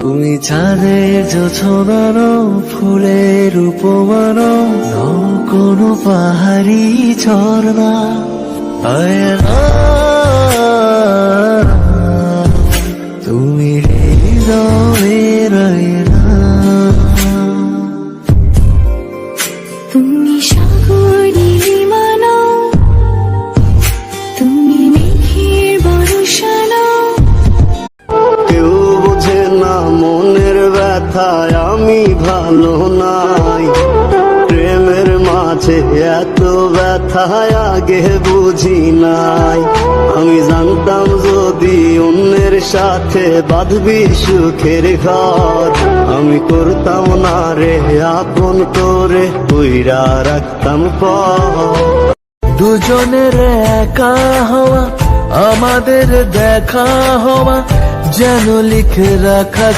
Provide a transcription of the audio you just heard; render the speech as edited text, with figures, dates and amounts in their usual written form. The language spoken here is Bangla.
তুমি চাঁদের জোছনানো, ফুলের উপমানো, নও কোনো পাহাড়ি ঝর্ণা। আয়না তুমি হৃদয়ের আয়না। তুমি সাগর নীলিমানো, তুমি মেঘের বর্ষানো। কেউ বোঝে না মনের ব্যথায় আমি ভালো নাই। প্রেমের মাঝে এত ব্যথায় আগে বুঝি নাই। আমি জানতাম যদি অন্যের সাথে বাঁধবি সুখের ঘর, আমি করতাম না রে আপন করে কইরা রাখতাম পর। দুজনের একা হওয়া, আমাদের দেখা হওয়া যেন লিখে রাখা।